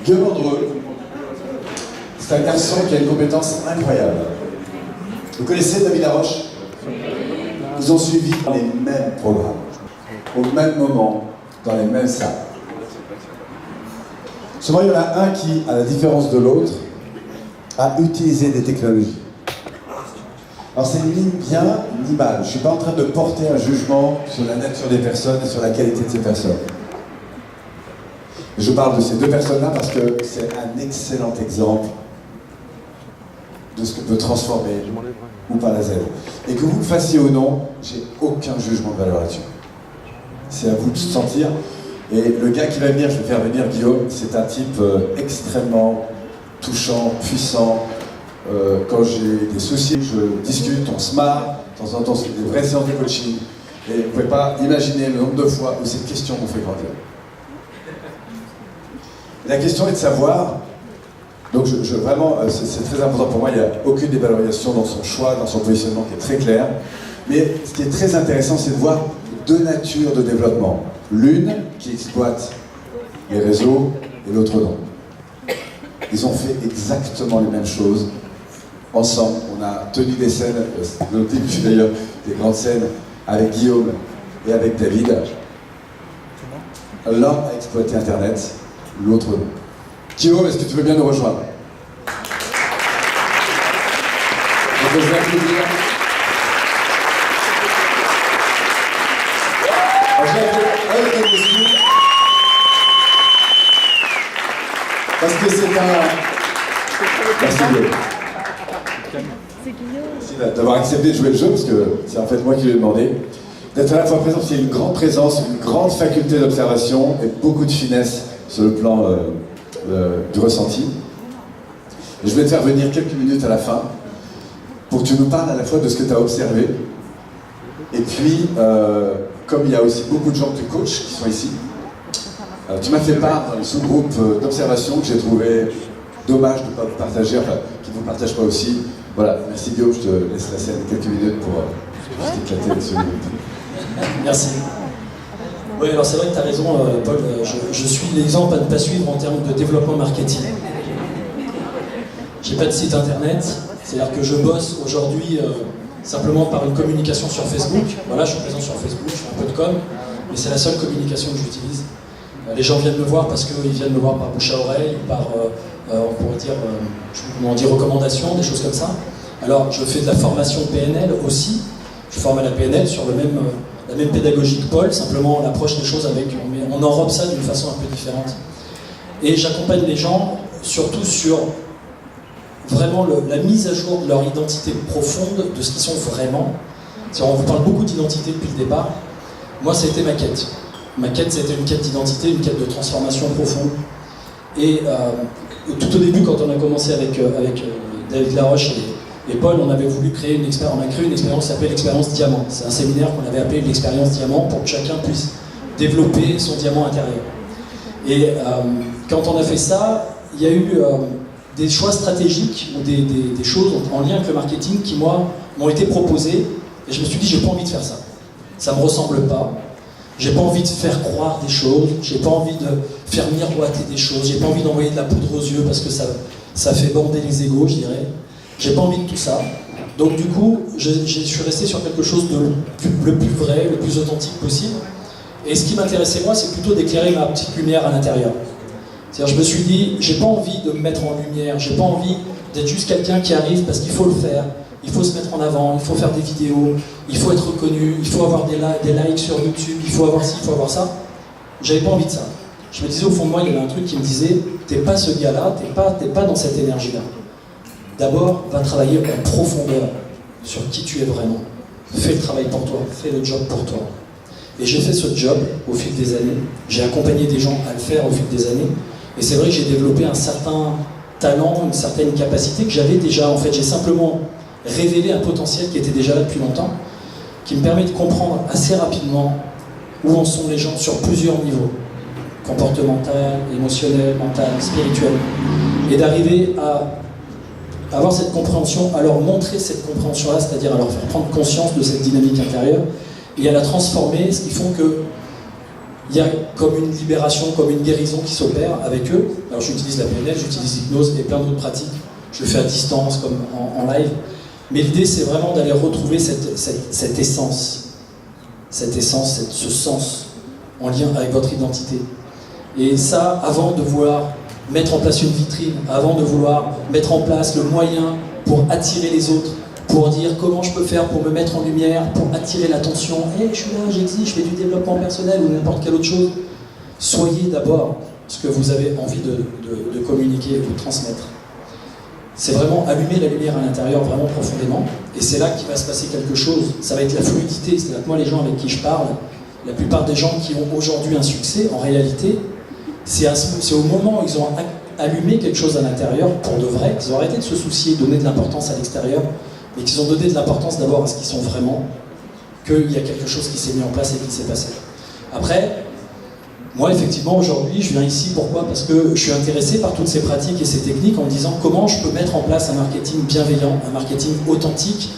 Guillaume Andreu, c'est un garçon qui a une compétence incroyable. Vous connaissez David Laroche? Ils ont suivi les mêmes programmes, au même moment, dans les mêmes salles. Seulement, il y en a un qui, à la différence de l'autre, a utilisé des technologies. Alors c'est ni bien ni mal. Je ne suis pas en train de porter un jugement sur la nature des personnes et sur la qualité de ces personnes. Je parle de ces deux personnes-là parce que c'est un excellent exemple de ce que peut transformer ou pas la zèbre. Et que vous le fassiez ou non, j'ai aucun jugement de valeur là-dessus. C'est à vous de se sentir. Et le gars qui va venir, je vais faire venir Guillaume, c'est un type extrêmement touchant, puissant. Quand j'ai des soucis, je discute, on se marre. De temps en temps, c'est des vraies séances de coaching. Et vous ne pouvez pas imaginer le nombre de fois où cette question vous fait grandir. La question est de savoir, donc vraiment, c'est très important pour moi, il n'y a aucune dévalorisation dans son choix, dans son positionnement qui est très clair. Mais ce qui est très intéressant, c'est de voir deux natures de développement. L'une qui exploite les réseaux et l'autre non. Ils ont fait exactement les mêmes choses ensemble. On a tenu des scènes, le début d'ailleurs, des grandes scènes avec Guillaume et avec David. L'un a exploité Internet, l'autre non. Guillaume, est-ce que tu veux bien nous rejoindre? Je vais applaudir. Parce que c'est un... Merci Guillaume. Merci d'avoir accepté de jouer le jeu, parce que c'est en fait moi qui lui ai demandé. D'être à la fois présent, parce qu'il y a une grande présence, une grande faculté d'observation et beaucoup de finesse sur le plan du ressenti. Et je vais te faire venir quelques minutes à la fin pour que tu nous parles à la fois de ce que tu as observé. Et puis, comme il y a aussi beaucoup de gens que tu coaches qui sont ici, tu m'as fait part dans le sous-groupe d'observation que j'ai trouvé dommage de ne pas vous partager, enfin, qui ne vous partagent pas aussi. Voilà, merci Guillaume, je te laisse la scène quelques minutes pour juste éclater là-dessus. Merci. Oui, alors c'est vrai que tu as raison, Paul, je suis l'exemple à ne pas suivre en termes de développement marketing. J'ai pas de site internet, c'est-à-dire que je bosse aujourd'hui simplement par une communication sur Facebook. Voilà, je suis présent sur Facebook, je fais un peu de com, mais c'est la seule communication que j'utilise. Les gens viennent me voir parce qu'ils viennent me voir par bouche à oreille, par, on pourrait dire, je sais pas comment on dit, recommandations, des choses comme ça. Alors, je fais de la formation PNL aussi. Je forme à la PNL sur la même pédagogie que Paul, simplement on approche les choses avec, on enrobe ça d'une façon un peu différente. Et j'accompagne les gens surtout sur vraiment la mise à jour de leur identité profonde, de ce qu'ils sont vraiment. On vous parle beaucoup d'identité depuis le départ. Moi, ça a été ma quête. Ma quête, c'était une quête d'identité, une quête de transformation profonde. Et tout au début, quand on a commencé avec David Laroche et Paul, on avait voulu créer une expérience qui s'appelle l'expérience Diamant. C'est un séminaire qu'on avait appelé l'expérience Diamant pour que chacun puisse développer son diamant intérieur. Et quand on a fait ça, il y a eu des choix stratégiques ou des choses en lien avec le marketing qui, moi, m'ont été proposées. Et je me suis dit, j'ai pas envie de faire ça. Ça me ressemble pas. J'ai pas envie de faire croire des choses, j'ai pas envie de faire miroiter des choses, j'ai pas envie d'envoyer de la poudre aux yeux parce que ça fait bander les égos, je dirais. J'ai pas envie de tout ça. Donc du coup, je suis resté sur quelque chose de le plus vrai, le plus authentique possible. Et ce qui m'intéressait moi, c'est plutôt d'éclairer ma petite lumière à l'intérieur. C'est-à-dire, je me suis dit, j'ai pas envie de me mettre en lumière, j'ai pas envie d'être juste quelqu'un qui arrive parce qu'il faut le faire. Il faut se mettre en avant, il faut faire des vidéos, il faut être reconnu, il faut avoir des likes sur YouTube, il faut avoir ci, il faut avoir ça. J'avais pas envie de ça. Je me disais au fond de moi, il y avait un truc qui me disait, t'es pas ce gars-là, t'es pas dans cette énergie-là. D'abord, va travailler en profondeur sur qui tu es vraiment. Fais le travail pour toi, fais le job pour toi. Et j'ai fait ce job au fil des années, j'ai accompagné des gens à le faire au fil des années, et c'est vrai que j'ai développé un certain talent, une certaine capacité que j'avais déjà. En fait, j'ai simplement révéler un potentiel qui était déjà là depuis longtemps, qui me permet de comprendre assez rapidement où en sont les gens sur plusieurs niveaux, comportemental, émotionnel, mental, spirituel, et d'arriver à avoir cette compréhension, à leur montrer cette compréhension-là, c'est-à-dire à leur faire prendre conscience de cette dynamique intérieure, et à la transformer, ce qui font que il y a comme une libération, comme une guérison qui s'opère avec eux. Alors j'utilise la PNL, j'utilise l'hypnose et plein d'autres pratiques. Je le fais à distance, comme en live. Mais l'idée, c'est vraiment d'aller retrouver cette essence, ce sens en lien avec votre identité. Et ça, avant de vouloir mettre en place une vitrine, avant de vouloir mettre en place le moyen pour attirer les autres, pour dire comment je peux faire pour me mettre en lumière, pour attirer l'attention, hey, je suis là, j'existe, je fais du développement personnel ou n'importe quelle autre chose. Soyez d'abord ce que vous avez envie de communiquer ou de transmettre. C'est vraiment allumer la lumière à l'intérieur vraiment profondément, et c'est là qu'il va se passer quelque chose. Ça va être la fluidité, c'est-à-dire que moi, les gens avec qui je parle, la plupart des gens qui ont aujourd'hui un succès, en réalité, c'est au moment où ils ont allumé quelque chose à l'intérieur, pour de vrai, qu'ils ont arrêté de se soucier, de donner de l'importance à l'extérieur, mais qu'ils ont donné de l'importance d'abord à ce qu'ils sont vraiment, qu'il y a quelque chose qui s'est mis en place et qui s'est passé. Après, moi, effectivement, aujourd'hui, je viens ici, pourquoi? Parce que je suis intéressé par toutes ces pratiques et ces techniques en me disant comment je peux mettre en place un marketing bienveillant, un marketing authentique,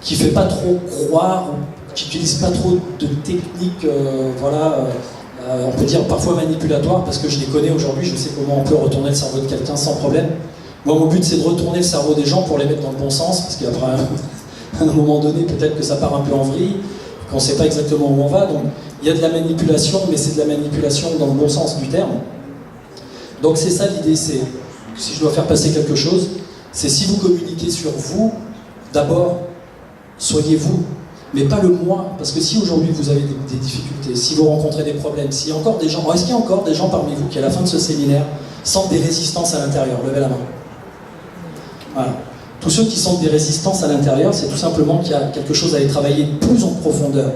qui ne fait pas trop croire, qui n'utilise pas trop de techniques, on peut dire parfois manipulatoires, parce que je les connais aujourd'hui, je sais comment on peut retourner le cerveau de quelqu'un sans problème. Moi, mon but, c'est de retourner le cerveau des gens pour les mettre dans le bon sens, parce qu'après, à un moment donné, peut-être que ça part un peu en vrille, qu'on ne sait pas exactement où on va, donc il y a de la manipulation, mais c'est de la manipulation dans le bon sens du terme. Donc c'est ça l'idée, c'est, si je dois faire passer quelque chose, c'est si vous communiquez sur vous, d'abord, soyez vous, mais pas le moi, parce que si aujourd'hui vous avez des difficultés, si vous rencontrez des problèmes, s'il y a encore des gens, est-ce qu'il y a encore des gens parmi vous qui à la fin de ce séminaire sentent des résistances à l'intérieur? Levez la main. Voilà. Tous ceux qui sentent des résistances à l'intérieur, c'est tout simplement qu'il y a quelque chose à aller travailler plus en profondeur.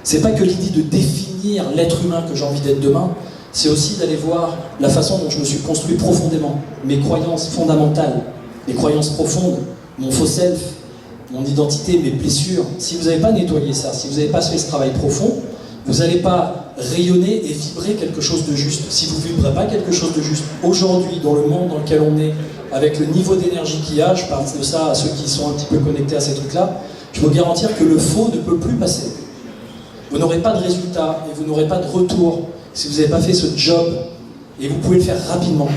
C'est pas que l'idée de définir l'être humain que j'ai envie d'être demain, c'est aussi d'aller voir la façon dont je me suis construit profondément, mes croyances fondamentales, mes croyances profondes, mon faux self, mon identité, mes blessures. Si vous n'avez pas nettoyé ça, si vous n'avez pas fait ce travail profond, vous n'allez pas rayonner et vibrer quelque chose de juste. Si vous ne vibrez pas quelque chose de juste, aujourd'hui, dans le monde dans lequel on est, avec le niveau d'énergie qu'il y a, je parle de ça à ceux qui sont un petit peu connectés à ces trucs-là, je peux vous garantir que le faux ne peut plus passer. Vous n'aurez pas de résultat et vous n'aurez pas de retour si vous n'avez pas fait ce job, et vous pouvez le faire rapidement.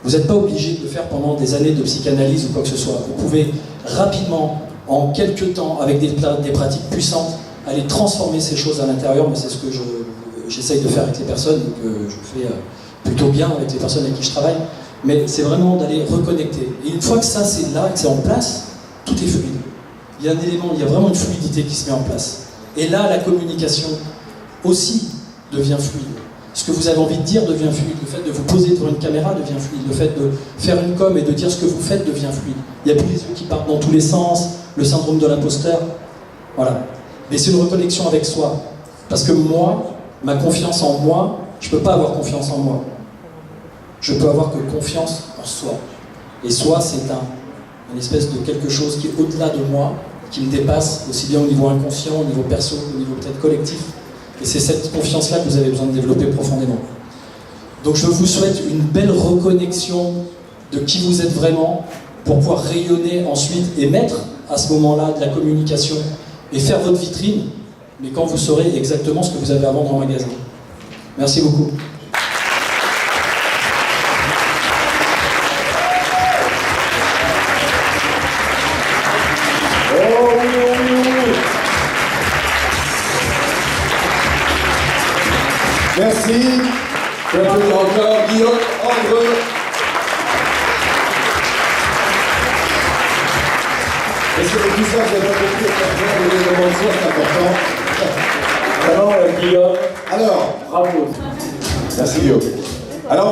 Vous n'êtes pas obligé de le faire pendant des années de psychanalyse ou quoi que ce soit. Vous pouvez rapidement, en quelques temps, avec des pratiques puissantes, aller transformer ces choses à l'intérieur, mais c'est ce que j'essaye de faire avec les personnes, que je fais plutôt bien avec les personnes avec qui je travaille, mais c'est vraiment d'aller reconnecter. Et une fois que ça c'est là, que c'est en place, tout est fluide. Il y a un élément, il y a vraiment une fluidité qui se met en place. Et là, la communication aussi devient fluide. Ce que vous avez envie de dire devient fluide. Le fait de vous poser devant une caméra devient fluide. Le fait de faire une com et de dire ce que vous faites devient fluide. Il n'y a plus les yeux qui partent dans tous les sens, le syndrome de l'imposteur. Voilà. Mais c'est une reconnexion avec soi. Parce que moi, ma confiance en moi, je ne peux pas avoir confiance en moi. Je peux avoir que confiance en soi. Et soi, c'est une espèce de quelque chose qui est au-delà de moi, qui me dépasse, aussi bien au niveau inconscient, au niveau perso, au niveau peut-être collectif. Et c'est cette confiance-là que vous avez besoin de développer profondément. Donc je vous souhaite une belle reconnexion de qui vous êtes vraiment, pour pouvoir rayonner ensuite et mettre à ce moment-là de la communication et faire votre vitrine, mais quand vous saurez exactement ce que vous avez à vendre en magasin. Merci beaucoup. Merci. On peut applaudir encore Guillaume Andreu. Est-ce que tout ça, vous avez pas compris le développement de soi, c'est important. Alors, Guillaume, Alors, bravo. merci Guillaume. Alors,